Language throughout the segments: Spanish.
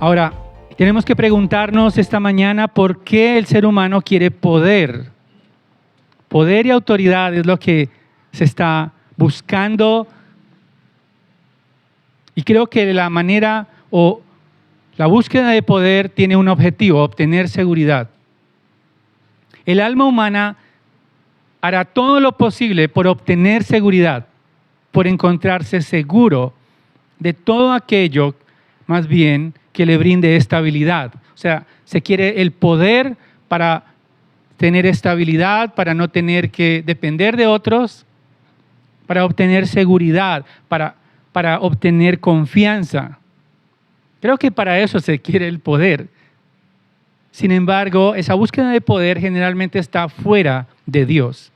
Ahora, tenemos que preguntarnos esta mañana por qué el ser humano quiere poder. Poder y autoridad es lo que se está buscando. Y creo que la manera o la búsqueda de poder tiene un objetivo: obtener seguridad. El alma humana hará todo lo posible por obtener seguridad, por encontrarse seguro de todo aquello, más bien, que le brinde estabilidad. O sea, se quiere el poder para tener estabilidad, para no tener que depender de otros, para obtener seguridad, para obtener confianza. Creo que para eso se quiere el poder. Sin embargo, esa búsqueda de poder generalmente está fuera de Dios.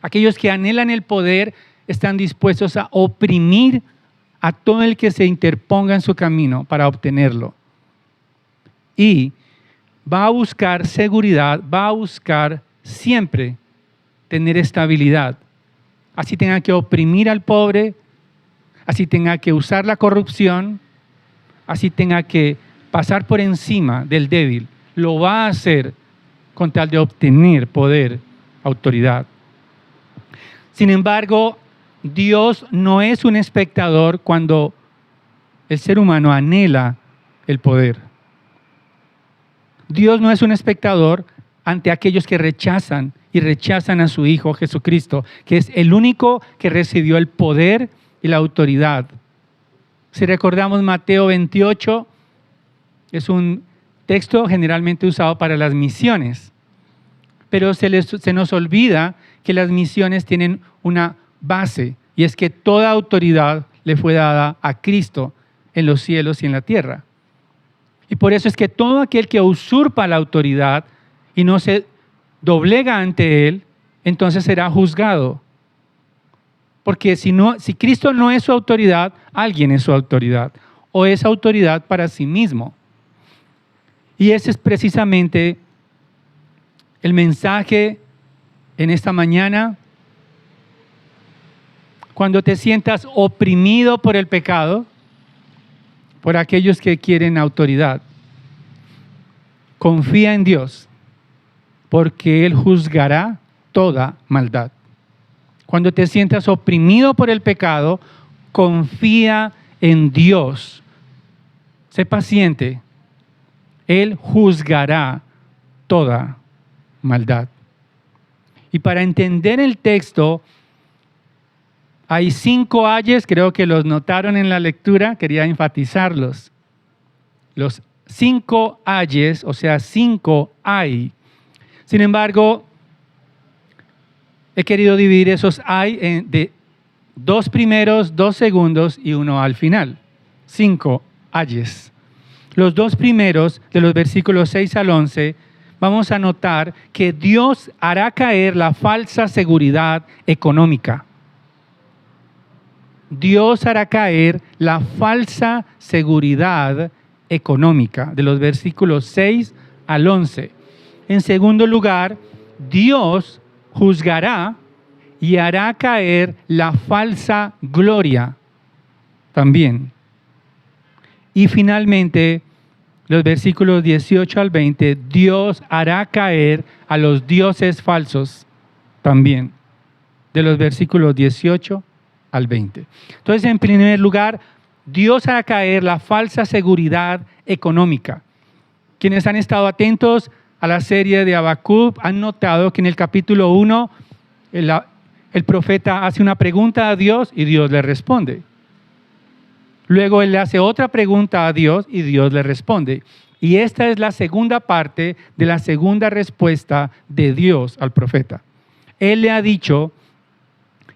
Aquellos que anhelan el poder están dispuestos a oprimir a todo el que se interponga en su camino para obtenerlo. Y va a buscar seguridad, va a buscar siempre tener estabilidad. Así tenga que oprimir al pobre, así tenga que usar la corrupción, así tenga que pasar por encima del débil, lo va a hacer con tal de obtener poder, autoridad. Sin embargo, Dios no es un espectador cuando el ser humano anhela el poder. Dios no es un espectador ante aquellos que rechazan a su Hijo Jesucristo, que es el único que recibió el poder y la autoridad. Si recordamos Mateo 28, es un texto generalmente usado para las misiones, pero se nos olvida que las misiones tienen una base, y es que toda autoridad le fue dada a Cristo en los cielos y en la tierra. Y por eso es que todo aquel que usurpa la autoridad y no se doblega ante Él, entonces será juzgado. Porque si Cristo no es su autoridad, alguien es su autoridad, o es autoridad para sí mismo. Y ese es precisamente el mensaje en esta mañana. Cuando te sientas oprimido por el pecado, por aquellos que quieren autoridad, confía en Dios, porque Él juzgará toda maldad. Cuando te sientas oprimido por el pecado, confía en Dios. Sé paciente. Él juzgará toda maldad. Y para entender el texto, hay 5 ayes, creo que los notaron en la lectura, quería enfatizarlos. Los 5 ayes, o sea, 5 hay. Sin embargo, he querido dividir esos hay de 2 primeros, 2 segundos y 1 al final. 5 ayes. Los 2 primeros, de los versículos 6 al 11, vamos a notar que Dios hará caer la falsa seguridad económica. Dios hará caer la falsa seguridad económica, de los versículos 6 al 11. En segundo lugar, Dios juzgará y hará caer la falsa gloria también. Y finalmente, los versículos 18 al 20, Dios hará caer a los dioses falsos también, de los versículos 18 al 20. Entonces, en primer lugar, Dios hará caer la falsa seguridad económica. Quienes han estado atentos a la serie de Habacuc han notado que en el capítulo 1 el profeta hace una pregunta a Dios y Dios le responde. Luego él le hace otra pregunta a Dios y Dios le responde. Y esta es la segunda parte de la segunda respuesta de Dios al profeta. Él le ha dicho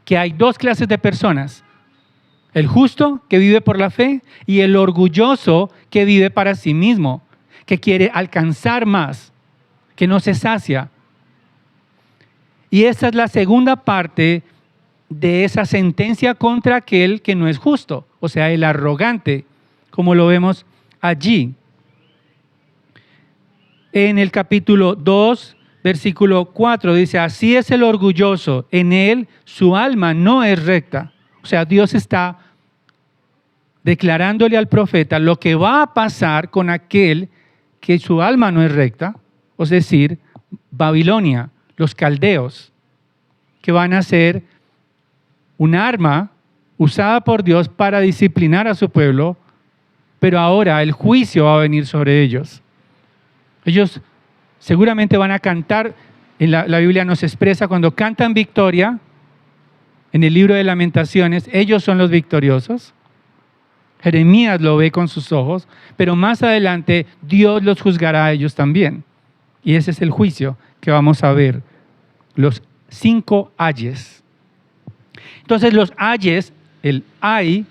que hay 2 clases de personas: el justo, que vive por la fe, y el orgulloso, que vive para sí mismo, que quiere alcanzar más, que no se sacia. Y esta es la segunda parte de esa sentencia contra aquel que no es justo, o sea, el arrogante, como lo vemos allí. En el capítulo 2, versículo 4, dice: así es el orgulloso, en él su alma no es recta. O sea, Dios está declarándole al profeta lo que va a pasar con aquel que su alma no es recta, es decir, Babilonia, los caldeos, que van a ser un arma usada por Dios para disciplinar a su pueblo, pero ahora el juicio va a venir sobre ellos. Ellos seguramente van a cantar, la Biblia nos expresa, cuando cantan victoria, en el libro de Lamentaciones, ellos son los victoriosos. Jeremías lo ve con sus ojos, pero más adelante Dios los juzgará a ellos también. Y ese es el juicio que vamos a ver, los 5 ayes. Entonces los ayes, el ay,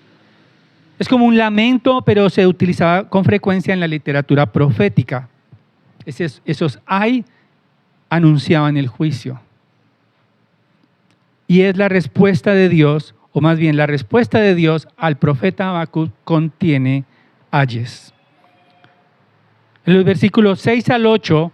es como un lamento, pero se utilizaba con frecuencia en la literatura profética. Esos ay anunciaban el juicio. Y es la respuesta de Dios, o más bien la respuesta de Dios al profeta Habacuc contiene ayes. En los versículos 6 al 8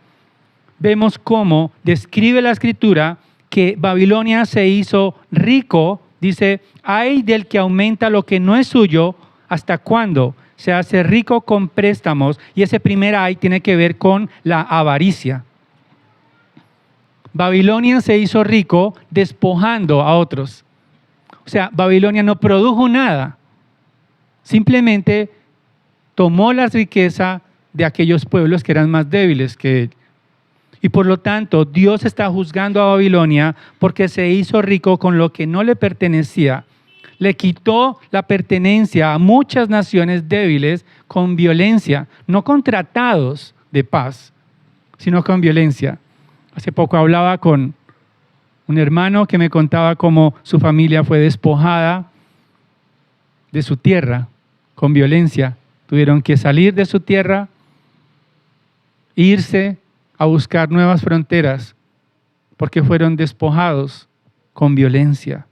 vemos cómo describe la Escritura que Babilonia se hizo rico. Dice, ay del que aumenta lo que no es suyo, ¿hasta cuándo? Se hace rico con préstamos. Y ese primer ay tiene que ver con la avaricia. Babilonia se hizo rico despojando a otros. O sea, Babilonia no produjo nada. Simplemente tomó la riqueza de aquellos pueblos que eran más débiles que él. Y por lo tanto, Dios está juzgando a Babilonia porque se hizo rico con lo que no le pertenecía. Le quitó la pertenencia a muchas naciones débiles con violencia, no con tratados de paz, sino con violencia. Hace poco hablaba con un hermano que me contaba cómo su familia fue despojada de su tierra con violencia. Tuvieron que salir de su tierra, irse a buscar nuevas fronteras, porque fueron despojados con violencia.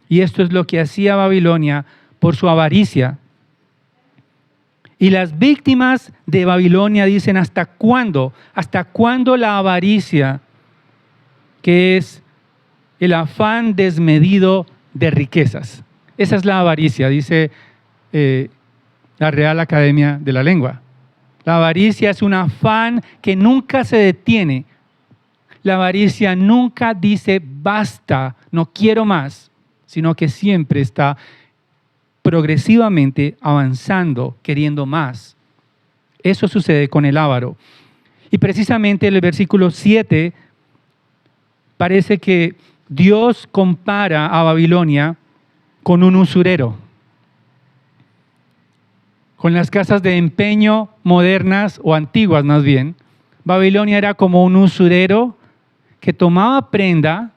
Y esto es lo que hacía Babilonia por su avaricia. Y las víctimas de Babilonia dicen, ¿hasta cuándo? ¿Hasta cuándo la avaricia, que es el afán desmedido de riquezas? Esa es la avaricia, dice la Real Academia de la Lengua. La avaricia es un afán que nunca se detiene. La avaricia nunca dice basta, no quiero más, sino que siempre está progresivamente avanzando, queriendo más. Eso sucede con el avaro. Y precisamente en el versículo 7 parece que Dios compara a Babilonia con un usurero. Con las casas de empeño modernas o antiguas más bien, Babilonia era como un usurero que tomaba prenda,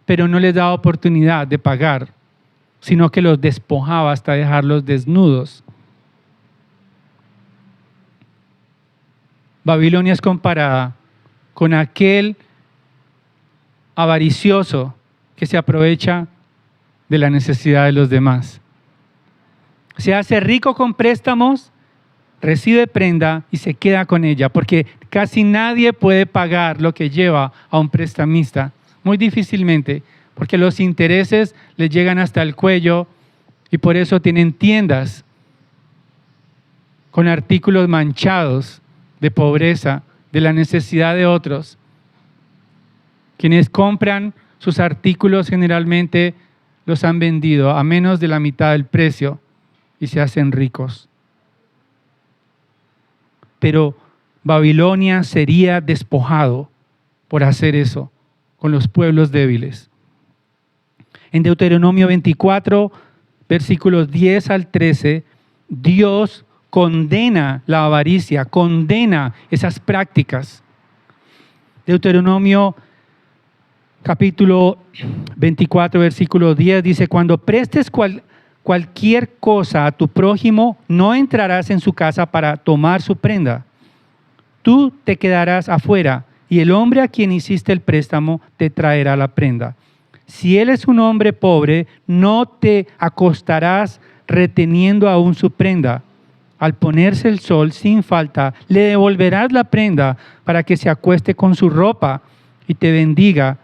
pero no les daba oportunidad de pagar, sino que los despojaba hasta dejarlos desnudos. Babilonia es comparada con aquel avaricioso que se aprovecha de la necesidad de los demás. Se hace rico con préstamos, recibe prenda y se queda con ella, porque casi nadie puede pagar lo que lleva a un prestamista, muy difícilmente, porque los intereses les llegan hasta el cuello y por eso tienen tiendas con artículos manchados de pobreza, de la necesidad de otros. Quienes compran sus artículos generalmente los han vendido a menos de la mitad del precio y se hacen ricos. Pero Babilonia sería despojado por hacer eso con los pueblos débiles. En Deuteronomio 24, versículos 10 al 13, Dios condena la avaricia, condena esas prácticas. Deuteronomio capítulo 24, versículo 10 dice, cuando prestes cualquier cosa a tu prójimo, no entrarás en su casa para tomar su prenda. Tú te quedarás afuera y el hombre a quien hiciste el préstamo te traerá la prenda. Si él es un hombre pobre, no te acostarás reteniendo aún su prenda. Al ponerse el sol sin falta, le devolverás la prenda para que se acueste con su ropa y te bendiga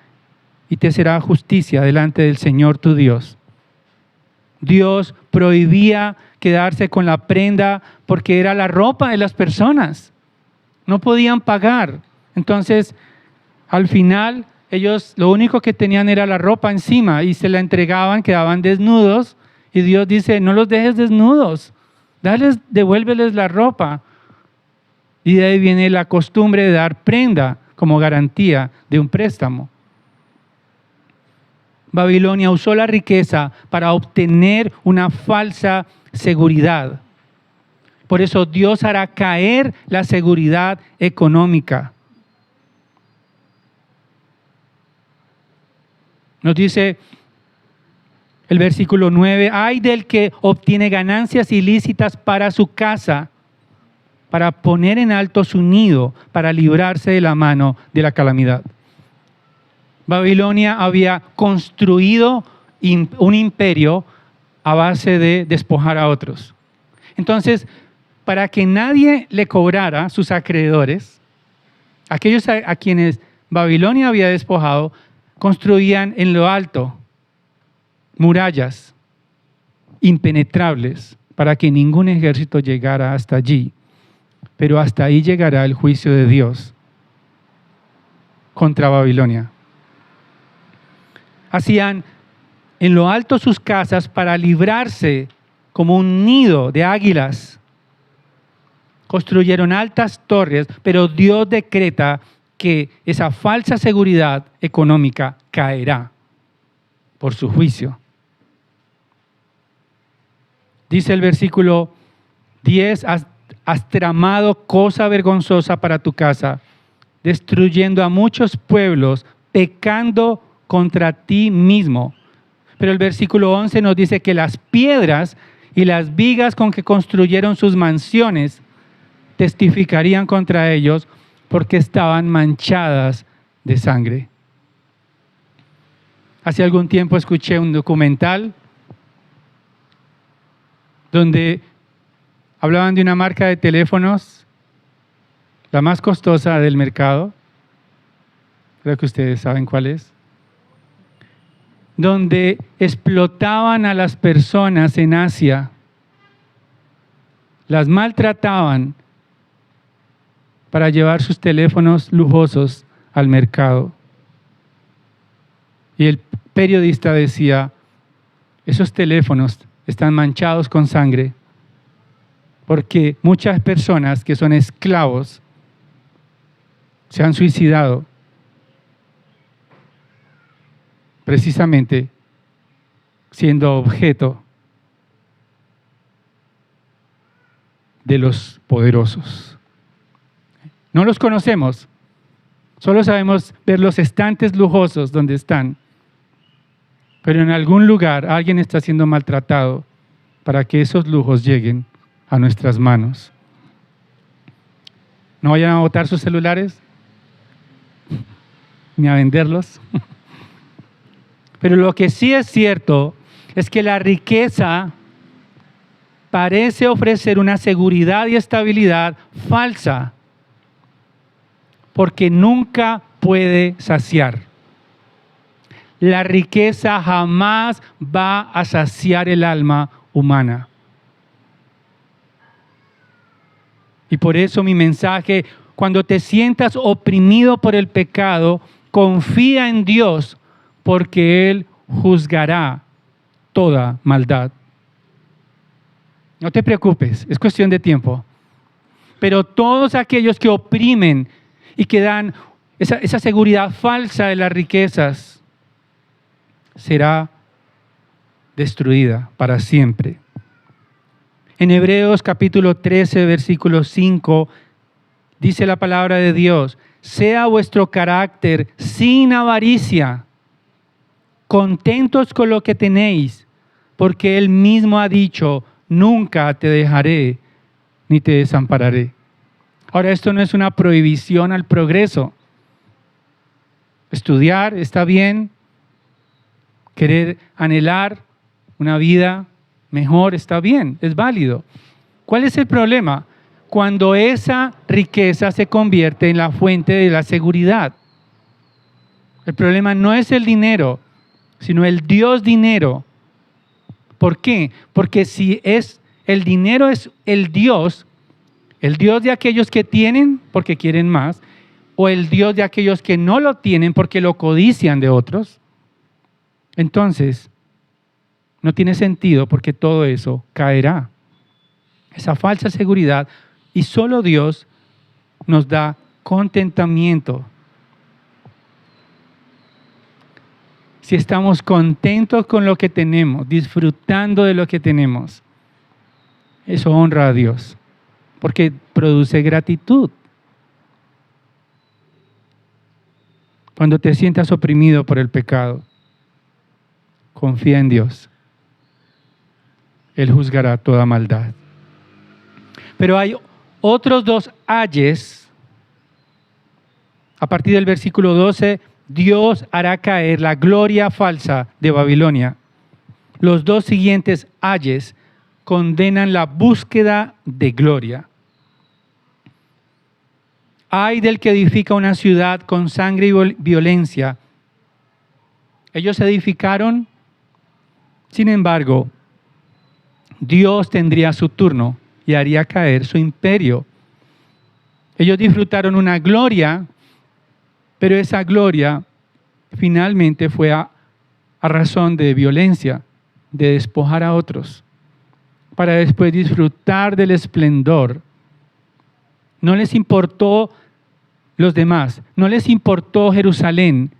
y te será justicia delante del Señor tu Dios. Dios prohibía quedarse con la prenda porque era la ropa de las personas. No podían pagar. Entonces, al final, ellos lo único que tenían era la ropa encima y se la entregaban, quedaban desnudos. Y Dios dice, no los dejes desnudos, devuélveles la ropa. Y de ahí viene la costumbre de dar prenda como garantía de un préstamo. Babilonia usó la riqueza para obtener una falsa seguridad. Por eso Dios hará caer la seguridad económica. Nos dice el versículo 9, ay del que obtiene ganancias ilícitas para su casa, para poner en alto su nido, para librarse de la mano de la calamidad. Babilonia había construido un imperio a base de despojar a otros. Entonces, para que nadie le cobrara sus acreedores, aquellos a quienes Babilonia había despojado, construían en lo alto murallas impenetrables para que ningún ejército llegara hasta allí. Pero hasta ahí llegará el juicio de Dios contra Babilonia. Hacían en lo alto sus casas para librarse como un nido de águilas. Construyeron altas torres, pero Dios decreta que esa falsa seguridad económica caerá por su juicio. Dice el versículo 10, has tramado cosa vergonzosa para tu casa, destruyendo a muchos pueblos, pecando contra ti mismo. Pero el versículo 11 nos dice que las piedras y las vigas con que construyeron sus mansiones testificarían contra ellos porque estaban manchadas de sangre. Hace algún tiempo escuché un documental donde hablaban de una marca de teléfonos, la más costosa del mercado. Creo que ustedes saben cuál es. Donde explotaban a las personas en Asia, las maltrataban para llevar sus teléfonos lujosos al mercado. Y el periodista decía, esos teléfonos están manchados con sangre porque muchas personas que son esclavos se han suicidado precisamente siendo objeto de los poderosos. No los conocemos, solo sabemos ver los estantes lujosos donde están, pero en algún lugar alguien está siendo maltratado para que esos lujos lleguen a nuestras manos. No vayan a botar sus celulares ni a venderlos. Pero lo que sí es cierto es que la riqueza parece ofrecer una seguridad y estabilidad falsa, porque nunca puede saciar. La riqueza jamás va a saciar el alma humana. Y por eso mi mensaje, cuando te sientas oprimido por el pecado, confía en Dios, porque Él juzgará toda maldad. No te preocupes, es cuestión de tiempo. Pero todos aquellos que oprimen y que dan esa seguridad falsa de las riquezas, será destruida para siempre. En Hebreos capítulo 13, versículo 5, dice la palabra de Dios, sea vuestro carácter sin avaricia, contentos con lo que tenéis, porque Él mismo ha dicho, nunca te dejaré ni te desampararé. Ahora, esto no es una prohibición al progreso. Estudiar está bien, querer anhelar una vida mejor está bien, es válido. ¿Cuál es el problema? Cuando esa riqueza se convierte en la fuente de la seguridad. El problema no es el dinero, sino el Dios dinero. ¿Por qué? Porque si el dinero es el Dios de aquellos que tienen porque quieren más, o el Dios de aquellos que no lo tienen porque lo codician de otros, entonces no tiene sentido porque todo eso caerá. Esa falsa seguridad, y solo Dios nos da contentamiento. Si estamos contentos con lo que tenemos, disfrutando de lo que tenemos, eso honra a Dios, porque produce gratitud. Cuando te sientas oprimido por el pecado, confía en Dios. Él juzgará toda maldad. Pero hay otros dos ayes. A partir del versículo 12, Dios hará caer la gloria falsa de Babilonia. Los dos siguientes ayes condenan la búsqueda de gloria. Ay del que edifica una ciudad con sangre y violencia. Ellos edificaron, sin embargo, Dios tendría su turno y haría caer su imperio. Ellos disfrutaron una gloria, pero esa gloria finalmente fue a razón de violencia, de despojar a otros, para después disfrutar del esplendor. No les importó los demás, no les importó Jerusalén,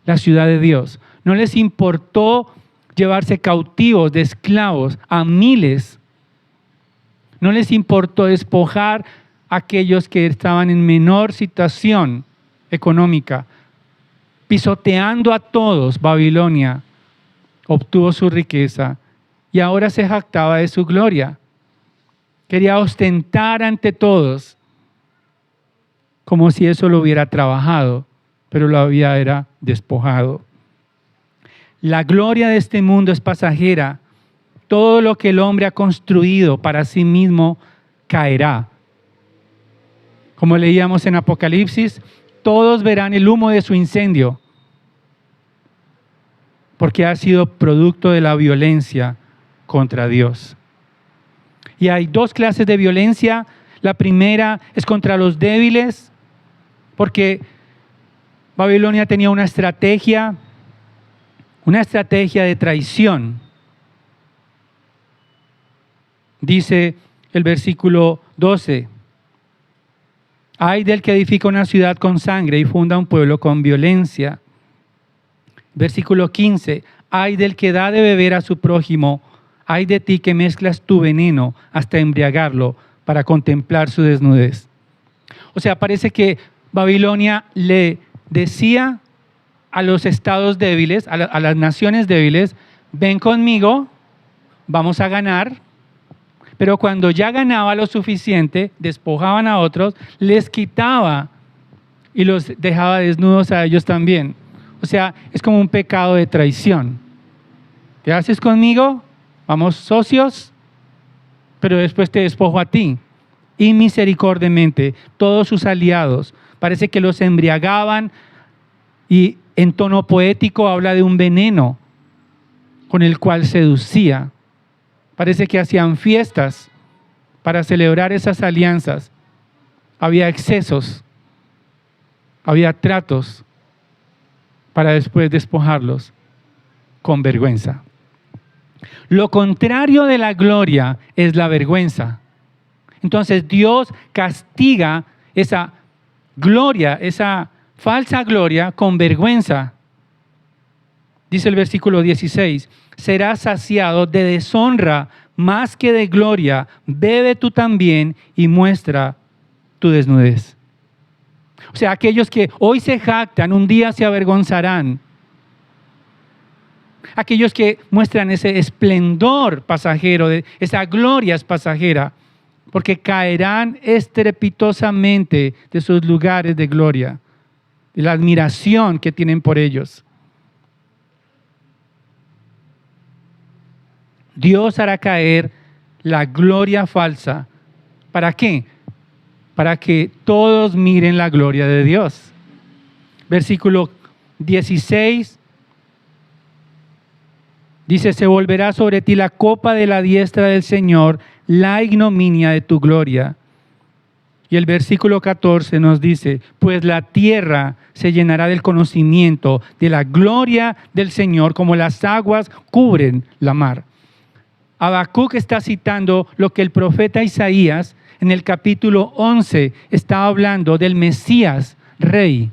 la ciudad de Dios, no les importó llevarse cautivos de esclavos a miles, no les importó despojar a aquellos que estaban en menor situación económica. Pisoteando a todos, Babilonia obtuvo su riqueza y ahora se jactaba de su gloria. Quería ostentar ante todos como si eso lo hubiera trabajado, pero lo había despojado. La gloria de este mundo es pasajera. Todo lo que el hombre ha construido para sí mismo caerá. Como leíamos en Apocalipsis, todos verán el humo de su incendio, porque ha sido producto de la violencia contra Dios. Y hay dos clases de violencia. La primera es contra los débiles, porque Babilonia tenía una estrategia de traición. Dice el versículo 12, ay del que edifica una ciudad con sangre y funda un pueblo con violencia. Versículo 15, ay del que da de beber a su prójimo, ay de ti que mezclas tu veneno hasta embriagarlo para contemplar su desnudez. O sea, parece que Babilonia le decía a los estados débiles, a las naciones débiles, ven conmigo, vamos a ganar. Pero cuando ya ganaba lo suficiente, despojaban a otros, les quitaba y los dejaba desnudos a ellos también. O sea, es como un pecado de traición. ¿Te haces conmigo? Vamos socios, pero después te despojo a ti. Y misericordiamente, todos sus aliados, parece que los embriagaban y en tono poético habla de un veneno con el cual seducía. Parece que hacían fiestas para celebrar esas alianzas. Había excesos, había tratos para después despojarlos con vergüenza. Lo contrario de la gloria es la vergüenza. Entonces Dios castiga esa gloria, esa falsa gloria con vergüenza. Dice el versículo 16, serás saciado de deshonra más que de gloria, bebe tú también y muestra tu desnudez. O sea, aquellos que hoy se jactan, un día se avergonzarán. Aquellos que muestran ese esplendor pasajero, esa gloria es pasajera, porque caerán estrepitosamente de sus lugares de gloria, de la admiración que tienen por ellos. Dios hará caer la gloria falsa. ¿Para qué? Para que todos miren la gloria de Dios. Versículo 16 Dice, se volverá sobre ti la copa de la diestra del Señor, la ignominia de tu gloria. Y el versículo 14 nos dice, pues la tierra se llenará del conocimiento de la gloria del Señor, como las aguas cubren la mar. Habacuc está citando lo que el profeta Isaías en el capítulo 11 estaba hablando del Mesías rey.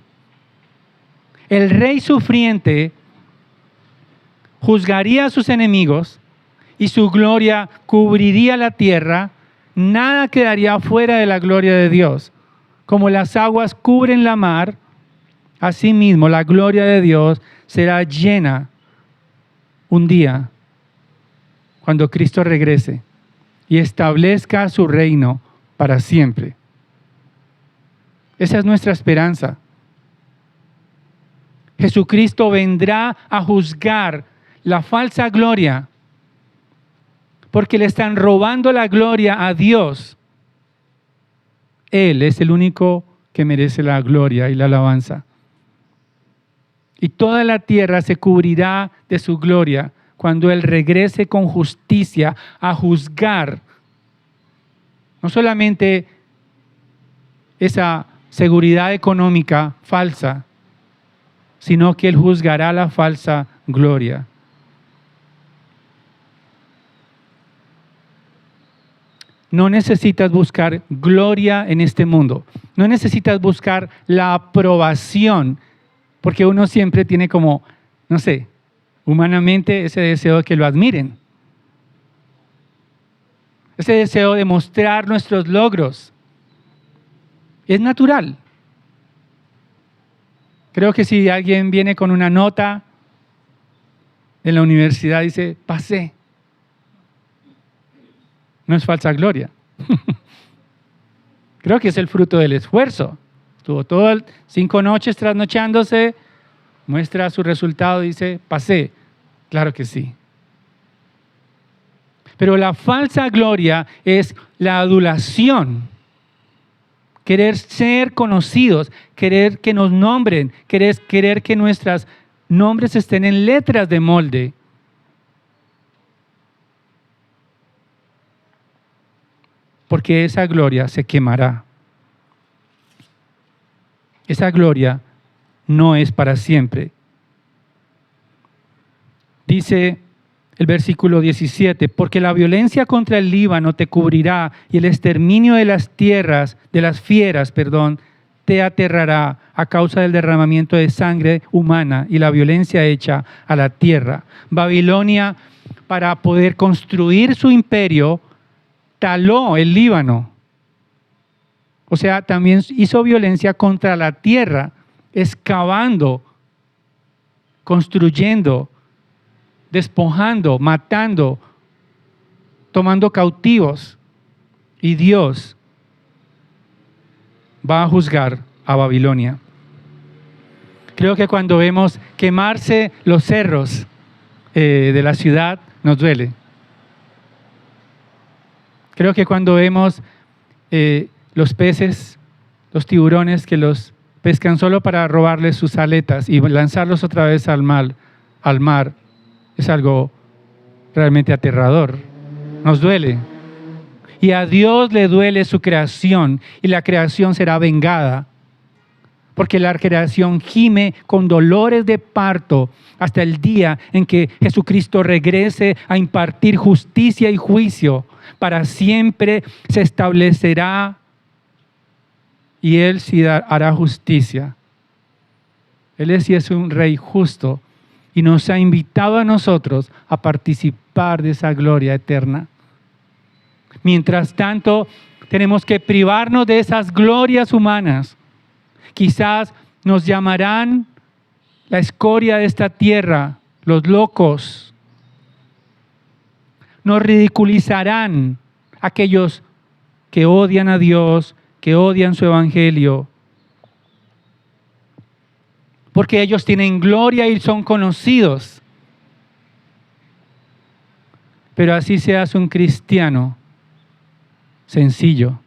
El rey sufriente juzgaría a sus enemigos y su gloria cubriría la tierra. Nada quedaría fuera de la gloria de Dios. Como las aguas cubren la mar, asimismo la gloria de Dios será llena un día cuando Cristo regrese y establezca su reino para siempre. Esa es nuestra esperanza. Jesucristo vendrá a juzgar la falsa gloria porque le están robando la gloria a Dios. Él es el único que merece la gloria y la alabanza. Y toda la tierra se cubrirá de su gloria cuando Él regrese con justicia a juzgar no solamente esa seguridad económica falsa, sino que Él juzgará la falsa gloria. No necesitas buscar gloria en este mundo. No necesitas buscar la aprobación, porque uno siempre tiene como, no sé, humanamente ese deseo de que lo admiren. Ese deseo de mostrar nuestros logros. Es natural. Creo que si alguien viene con una nota en la universidad y dice, pasé. No es falsa gloria. Creo que es el fruto del esfuerzo. Estuvo 5 noches trasnochándose, muestra su resultado y dice, pasé. Claro que sí. Pero la falsa gloria es la adulación. Querer ser conocidos, querer que nos nombren, querer que nuestros nombres estén en letras de molde. Porque esa gloria se quemará. Esa gloria no es para siempre. Dice el versículo 17, porque la violencia contra el Líbano te cubrirá y el exterminio de las fieras, te aterrará a causa del derramamiento de sangre humana y la violencia hecha a la tierra. Babilonia, para poder construir su imperio, taló el Líbano. O sea, también hizo violencia contra la tierra, excavando, construyendo, despojando, matando, tomando cautivos. Y Dios va a juzgar a Babilonia. Creo que cuando vemos quemarse los cerros de la ciudad, nos duele. Creo que cuando vemos los peces, los tiburones que los pescan solo para robarles sus aletas y lanzarlos otra vez al mar, es algo realmente aterrador. Nos duele. Y a Dios le duele su creación y la creación será vengada. Porque la creación gime con dolores de parto hasta el día en que Jesucristo regrese a impartir justicia y juicio. Para siempre se establecerá y Él sí hará justicia. Él sí es un rey justo y nos ha invitado a nosotros a participar de esa gloria eterna. Mientras tanto, tenemos que privarnos de esas glorias humanas. Quizás nos llamarán la escoria de esta tierra, los locos. Nos ridiculizarán aquellos que odian a Dios, que odian su evangelio. Porque ellos tienen gloria y son conocidos. Pero así seas un cristiano sencillo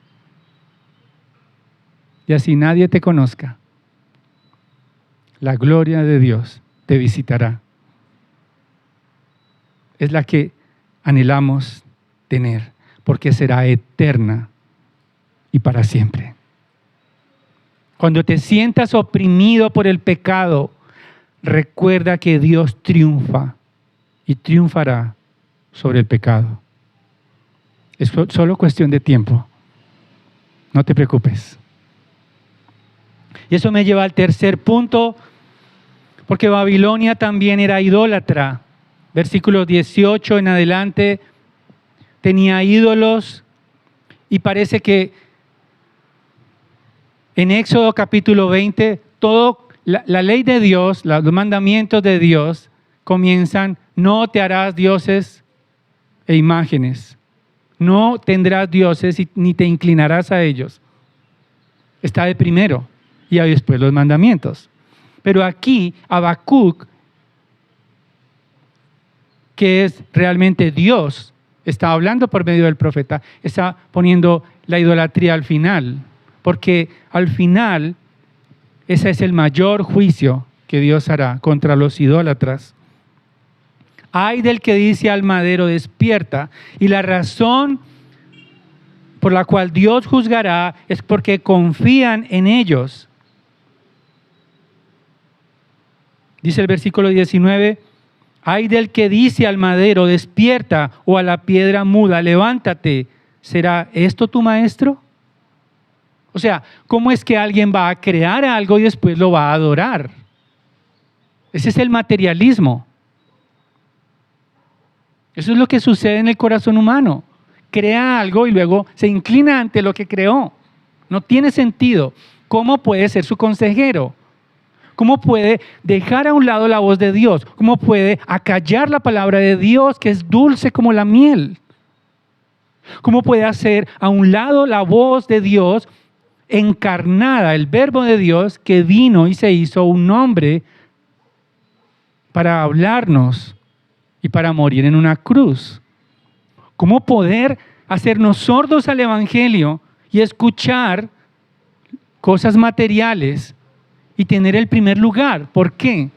y así nadie te conozca, la gloria de Dios te visitará. es la que anhelamos tener, porque será eterna y para siempre. Cuando te sientas oprimido por el pecado, recuerda que Dios triunfa y triunfará sobre el pecado. Es solo cuestión de tiempo. No te preocupes. Y eso me lleva al tercer punto, porque Babilonia también era idólatra. Versículo 18 en adelante, tenía ídolos, y parece que en Éxodo capítulo 20, la ley de Dios, los mandamientos de Dios comienzan: no te harás dioses e imágenes, no tendrás dioses ni te inclinarás a ellos. Está de primero, y hay después los mandamientos. Pero aquí Habacuc, que es realmente Dios, está hablando por medio del profeta, está poniendo la idolatría al final, porque al final ese es el mayor juicio que Dios hará contra los idólatras. Ay del que dice al madero, despierta, y la razón por la cual Dios juzgará es porque confían en ellos. Dice el versículo 19, ay del que dice al madero, despierta, o a la piedra muda, levántate, ¿será esto tu maestro? O sea, ¿cómo es que alguien va a crear algo y después lo va a adorar? Ese es el materialismo. Eso es lo que sucede en el corazón humano. Crea algo y luego se inclina ante lo que creó. No tiene sentido. ¿Cómo puede ser su consejero? ¿Cómo puede dejar a un lado la voz de Dios? ¿Cómo puede acallar la palabra de Dios, que es dulce como la miel? ¿Cómo puede hacer a un lado la voz de Dios encarnada, el verbo de Dios que vino y se hizo un hombre para hablarnos y para morir en una cruz? ¿Cómo poder hacernos sordos al evangelio y escuchar cosas materiales y tener el primer lugar? ¿Por qué?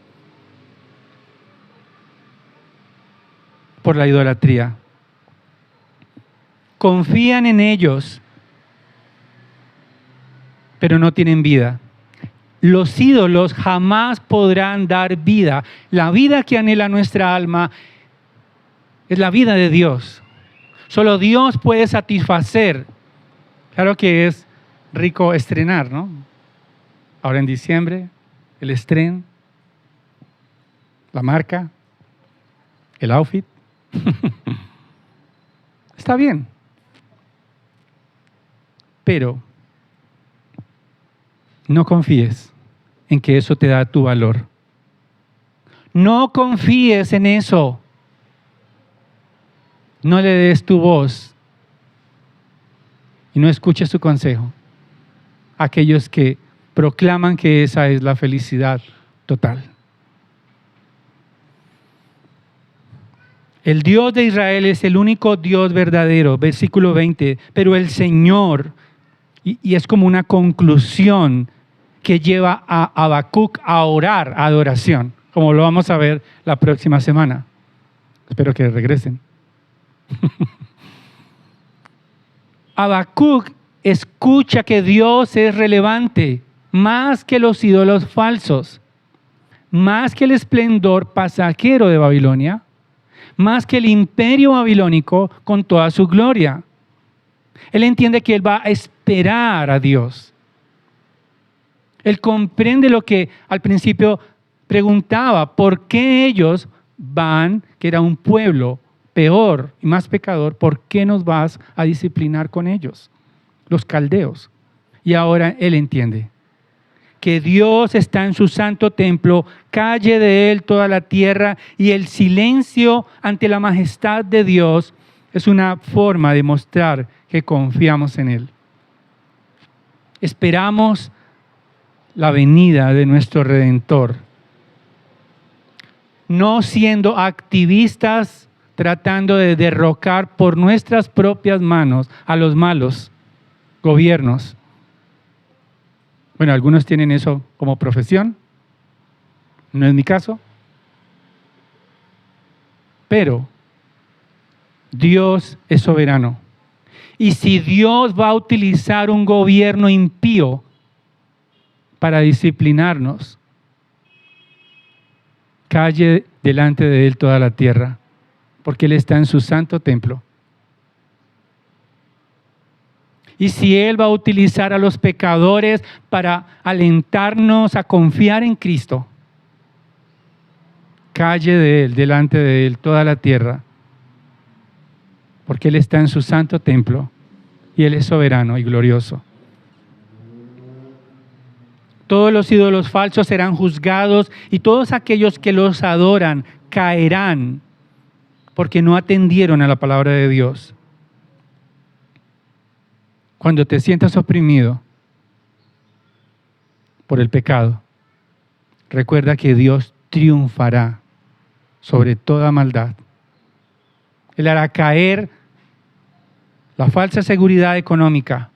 Por la idolatría. Confían en ellos, pero no tienen vida. Los ídolos jamás podrán dar vida. La vida que anhela nuestra alma es la vida de Dios. Solo Dios puede satisfacer. Claro que es rico estrenar, ¿no? Ahora en diciembre, el estreno, la marca, el outfit. Está bien. Pero no confíes en que eso te da tu valor. No confíes en eso. No le des tu voz y no escuches su consejo a aquellos que proclaman que esa es la felicidad total. El Dios de Israel es el único Dios verdadero, versículo 20, pero el Señor, y es como una conclusión que lleva a Habacuc a orar, a adoración, como lo vamos a ver la próxima semana. Espero que regresen. Habacuc escucha que Dios es relevante, más que los ídolos falsos, más que el esplendor pasajero de Babilonia, más que el imperio babilónico con toda su gloria. Él entiende que él va a esperar a Dios. Él comprende lo que al principio preguntaba: ¿por qué ellos van, que era un pueblo peor y más pecador, por qué nos vas a disciplinar con ellos, los caldeos? Y ahora él entiende que Dios está en su santo templo, calle de él toda la tierra, y el silencio ante la majestad de Dios es una forma de mostrar que confiamos en él. Esperamos la venida de nuestro Redentor, no siendo activistas tratando de derrocar por nuestras propias manos a los malos gobiernos. Bueno, algunos tienen eso como profesión, no es mi caso, pero Dios es soberano. Y si Dios va a utilizar un gobierno impío para disciplinarnos, calle delante de Él toda la tierra, porque Él está en su santo templo. Y si Él va a utilizar a los pecadores para alentarnos a confiar en Cristo, calle de Él, delante de Él toda la tierra, porque Él está en su santo templo y Él es soberano y glorioso. Todos los ídolos falsos serán juzgados y todos aquellos que los adoran caerán porque no atendieron a la palabra de Dios. Cuando te sientas oprimido por el pecado, recuerda que Dios triunfará sobre toda maldad. Él hará caer la falsa seguridad económica.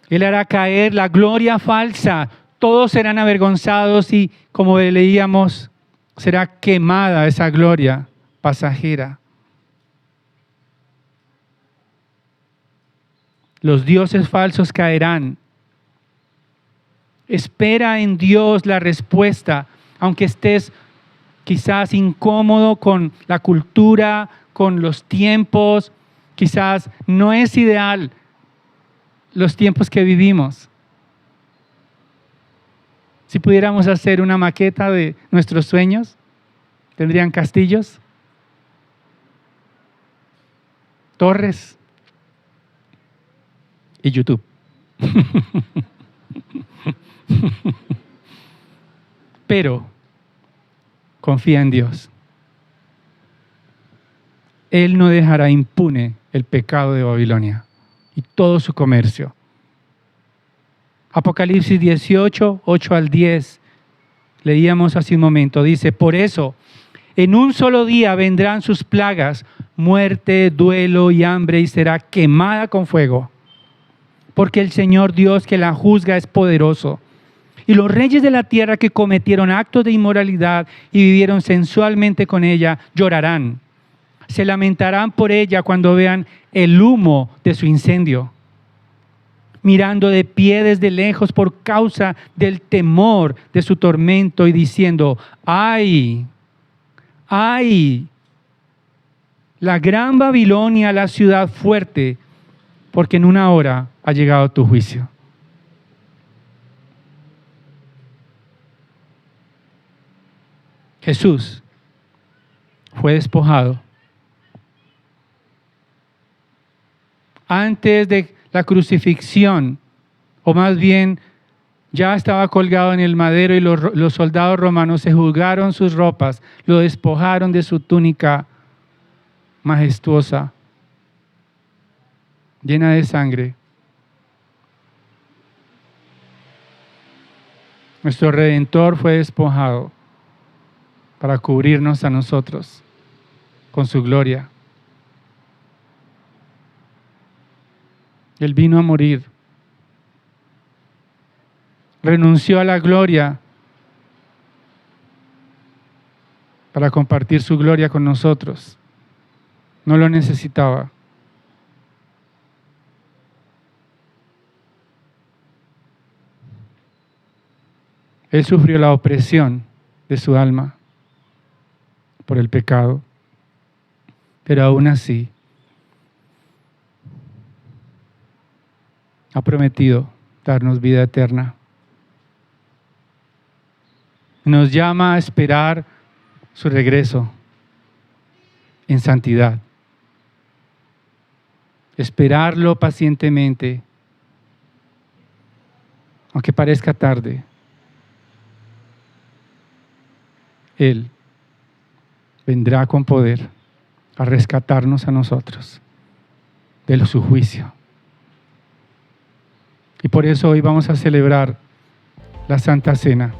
Él hará caer la gloria falsa. Todos serán avergonzados y, como leíamos, será quemada esa gloria pasajera. Los dioses falsos caerán. Espera en Dios la respuesta, aunque estés quizás incómodo con la cultura, con los tiempos, quizás no es ideal los tiempos que vivimos. Si pudiéramos hacer una maqueta de nuestros sueños, ¿tendrían castillos? ¿Torres? Y YouTube. Pero confía en Dios. Él no dejará impune el pecado de Babilonia y todo su comercio. Apocalipsis 18, 8 al 10, leíamos hace un momento, dice: por eso, en un solo día vendrán sus plagas, muerte, duelo y hambre, y será quemada con fuego. Porque el Señor Dios que la juzga es poderoso. Y los reyes de la tierra que cometieron actos de inmoralidad y vivieron sensualmente con ella, llorarán. Se lamentarán por ella cuando vean el humo de su incendio, mirando de pie desde lejos por causa del temor de su tormento y diciendo: ¡ay! ¡ay! La gran Babilonia, la ciudad fuerte, porque en una hora ha llegado tu juicio. Jesús fue despojado. Antes de la crucifixión, o más bien ya estaba colgado en el madero y los soldados romanos se jugaron sus ropas, lo despojaron de su túnica majestuosa, llena de sangre. Nuestro Redentor fue despojado para cubrirnos a nosotros con su gloria. Él vino a morir. Renunció a la gloria para compartir su gloria con nosotros. No lo necesitaba. Él sufrió la opresión de su alma por el pecado, pero aún así ha prometido darnos vida eterna. Nos llama a esperar su regreso en santidad. Esperarlo pacientemente, aunque parezca tarde. Él vendrá con poder a rescatarnos a nosotros de su juicio. Y por eso hoy vamos a celebrar la Santa Cena.